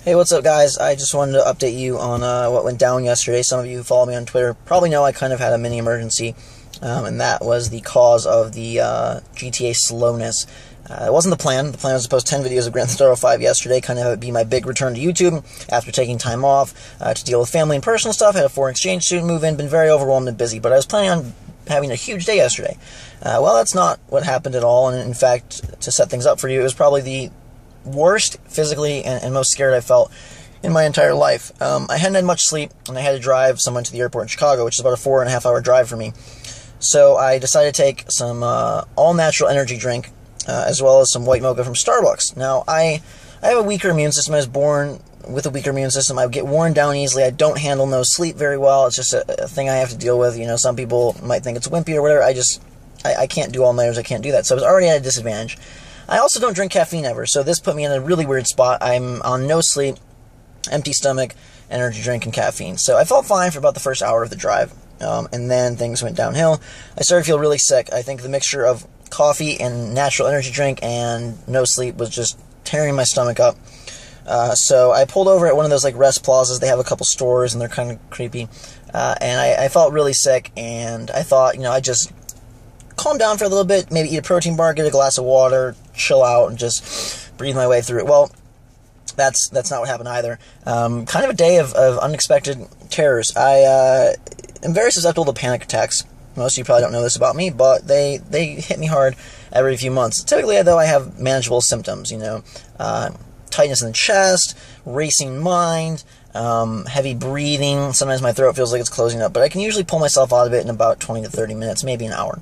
Hey, what's up, guys? I just wanted to update you on what went down yesterday. Some of you who follow me on Twitter probably know I kind of had a mini emergency, and that was the cause of the GTA slowness. It wasn't the plan. The plan was to post 10 videos of Grand Theft Auto 5 yesterday, kind of be my big return to YouTube after taking time off to deal with family and personal stuff. Had a foreign exchange student move in, been very overwhelmed and busy, but I was planning on having a huge day yesterday. Well, that's not what happened at all, and in fact, to set things up for you, it was probably the worst physically and most scared I felt in my entire life. I hadn't had much sleep, and I had to drive someone to the airport in Chicago, which is about a 4.5-hour drive for me. So I decided to take some all-natural energy drink, as well as some white mocha from Starbucks. Now, I have a weaker immune system. I was born with a weaker immune system. I get worn down easily. I don't handle no sleep very well. It's just a thing I have to deal with. You know, some people might think it's wimpy or whatever. I can't do all-nighters. I can't do that. So I was already at a disadvantage. I also don't drink caffeine ever, so this put me in a really weird spot. I'm on no sleep, empty stomach, energy drink, and caffeine. So I felt fine for about the first hour of the drive, and then things went downhill. I started to feel really sick. I think the mixture of coffee and natural energy drink and no sleep was just tearing my stomach up. So I pulled over at one of those like rest plazas. They have a couple stores, and they're kind of creepy. And I felt really sick, and I thought, I just calm down for a little bit, maybe eat a protein bar, get a glass of water, chill out, and just breathe my way through it. Well, that's not what happened either. Kind of a day of unexpected terrors. I am very susceptible to panic attacks. Most of you probably don't know this about me, but they hit me hard every few months. Typically, though, I have manageable symptoms, tightness in the chest, racing mind, heavy breathing. Sometimes my throat feels like it's closing up, but I can usually pull myself out of it in about 20 to 30 minutes, maybe an hour.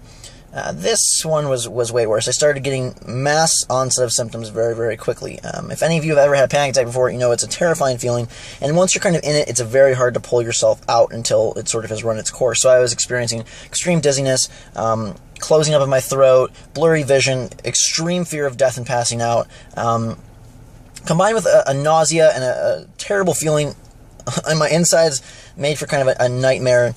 This one was way worse. I started getting mass onset of symptoms very, very quickly. If any of you have ever had a panic attack before, it's a terrifying feeling, and once you're kind of in it, it's very hard to pull yourself out until it sort of has run its course. So I was experiencing extreme dizziness, closing up of my throat, blurry vision, extreme fear of death and passing out, combined with a nausea and a terrible feeling on my insides, made for kind of a nightmare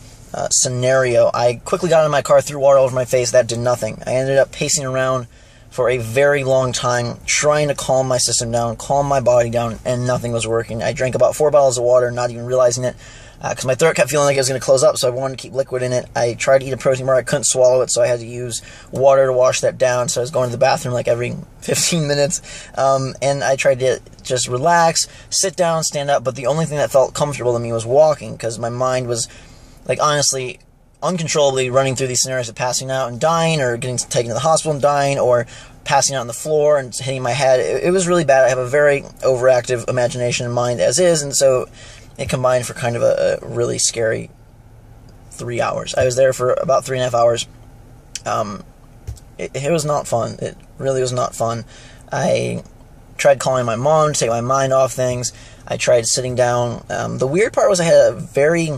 scenario. I quickly got out of my car, threw water all over my face. That did nothing. I ended up pacing around for a very long time, trying to calm my system down, calm my body down, and nothing was working. I drank about 4 bottles of water, not even realizing it, because my throat kept feeling like it was going to close up, so I wanted to keep liquid in it. I tried to eat a protein bar. I couldn't swallow it, so I had to use water to wash that down, so I was going to the bathroom like every 15 minutes, and I tried to just relax, sit down, stand up, but the only thing that felt comfortable to me was walking, because my mind was, like, honestly, uncontrollably running through these scenarios of passing out and dying, or getting taken to the hospital and dying, or passing out on the floor and hitting my head. It was really bad. I have a very overactive imagination and mind as is, and so it combined for kind of a really scary 3 hours. I was there for about 3.5 hours. It was not fun. It really was not fun. I tried calling my mom to take my mind off things. I tried sitting down. The weird part was I had a very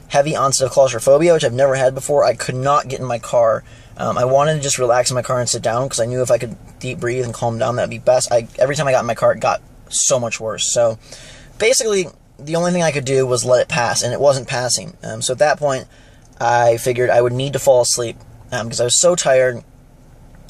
heavy onset of claustrophobia, which I've never had before. I could not get in my car. I wanted to just relax in my car and sit down, because I knew if I could deep breathe and calm down, that would be best. Every time I got in my car, it got so much worse. So basically, the only thing I could do was let it pass, and it wasn't passing. So at that point, I figured I would need to fall asleep, because I was so tired,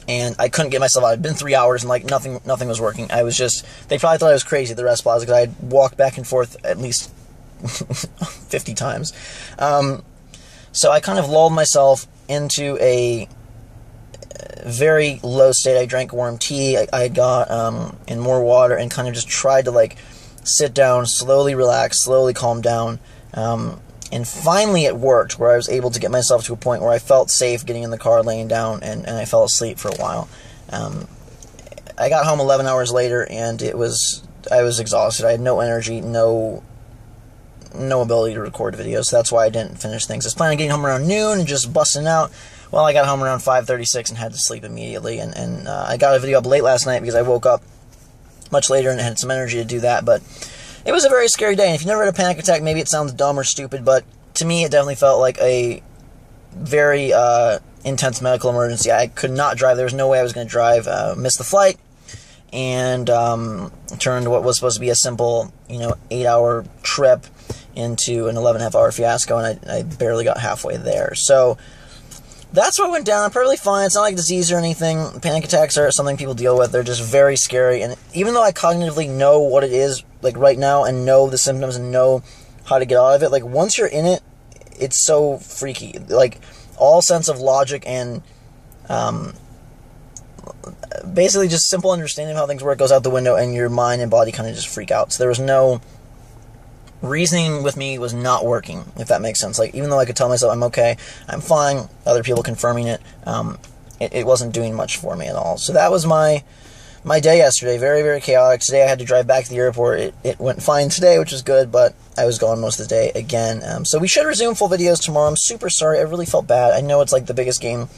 and I couldn't get myself out. It'd been 3 hours, and nothing was working. They probably thought I was crazy at the rest plaza, because I had walked back and forth at least 50 times. So I kind of lulled myself into a very low state. I drank warm tea. I got in more water, and kind of just tried to sit down, slowly relax, slowly calm down. And finally it worked, where I was able to get myself to a point where I felt safe getting in the car, laying down, and I fell asleep for a while. I got home 11 hours later, and I was exhausted. I had no energy, no ability to record videos, so that's why I didn't finish things. I was planning on getting home around noon and just busting out. Well, I got home around 5:36 and had to sleep immediately, and I got a video up late last night because I woke up much later and had some energy to do that, but it was a very scary day. And if you've never had a panic attack, maybe it sounds dumb or stupid, but to me it definitely felt like a very intense medical emergency. I could not drive. There was no way I was going to drive. Missed the flight, and turned what was supposed to be a simple 8-hour trip into an 11.5-hour fiasco, and I barely got halfway there. So that's what went down. I'm perfectly fine. It's not like disease or anything. Panic attacks are something people deal with. They're just very scary, and even though I cognitively know what it is, like right now and know the symptoms and know how to get out of it. Like once you're in it, it's so freaky. Like all sense of logic and basically just simple understanding of how things work goes out the window, and your mind and body kind of just freak out. So there was no reasoning with me, was not working, if that makes sense. Like even though I could tell myself I'm okay, I'm fine, other people confirming it, it wasn't doing much for me at all. So that was my day yesterday. Very, very chaotic. Today I had to drive back to the airport. It went fine today, which was good, but I was gone most of the day again. So we should resume full videos tomorrow. I'm super sorry. I really felt bad. I know it's like the biggest game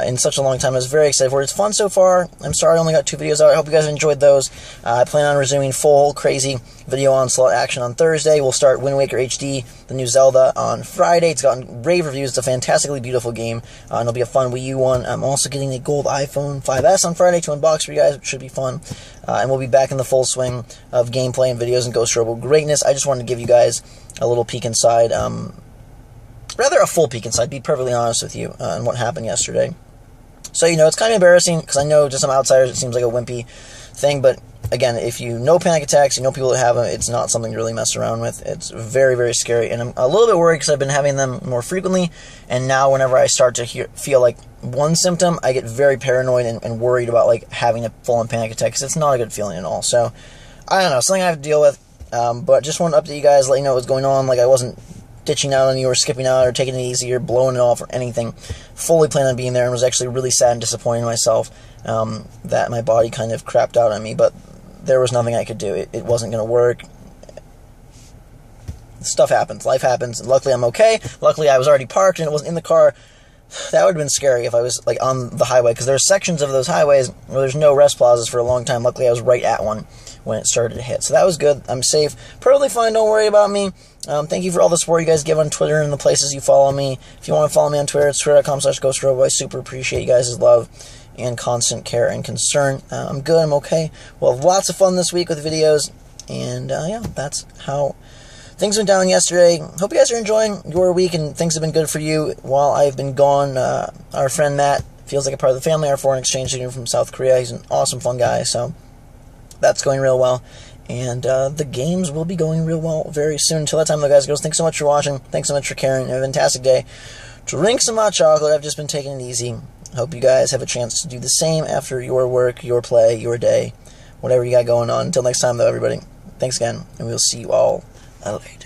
in such a long time. I was very excited for it. It's fun so far. I'm sorry I only got 2 videos out. I hope you guys enjoyed those. I plan on resuming full crazy video onslaught action on Thursday. We'll start Wind Waker HD, the new Zelda, on Friday. It's gotten rave reviews. It's a fantastically beautiful game, and it'll be a fun Wii U one. I'm also getting a gold iPhone 5S on Friday to unbox for you guys, which should be fun. And we'll be back in the full swing of gameplay and videos and GhostRobo greatness. I just wanted to give you guys a little peek inside, rather a full peek inside, be perfectly honest with you, on what happened yesterday. So, you know, it's kind of embarrassing, because I know to some outsiders it seems like a wimpy thing, but again, if you know panic attacks, you know people that have them, it's not something to really mess around with. It's very, very scary, and I'm a little bit worried because I've been having them more frequently, and now whenever I start to feel like one symptom, I get very paranoid and worried about, like, having a full-on panic attack, because it's not a good feeling at all. So, I don't know, something I have to deal with, but just wanted to update you guys, let you know what's going on. Like, I wasn't ditching out on you or skipping out or taking it easy or blowing it off or anything. Fully planned on being there, and was actually really sad and disappointed in myself that my body kind of crapped out on me, but there was nothing I could do. It wasn't going to work. Stuff happens. Life happens. And luckily, I'm okay. Luckily, I was already parked and it wasn't in the car. That would have been scary if I was like on the highway, because there's sections of those highways where there's no rest plazas for a long time. Luckily, I was right at one when it started to hit. So that was good. I'm safe. Perfectly fine. Don't worry about me. Thank you for all the support you guys give on Twitter and the places you follow me. If you want to follow me on Twitter, it's twitter.com/GhostRobo. I super appreciate you guys' love and constant care and concern. I'm good. I'm okay. We'll have lots of fun this week with videos. And, yeah, that's how things went down yesterday. Hope you guys are enjoying your week and things have been good for you while I've been gone. Our friend Matt feels like a part of the family. Our foreign exchange student from South Korea. He's an awesome, fun guy. So that's going real well. And the games will be going real well very soon. Until that time, though, guys, girls, thanks so much for watching. Thanks so much for caring. Have a fantastic day. Drink some hot chocolate. I've just been taking it easy. Hope you guys have a chance to do the same after your work, your play, your day, whatever you got going on. Until next time, though, everybody, thanks again, and we'll see you all later.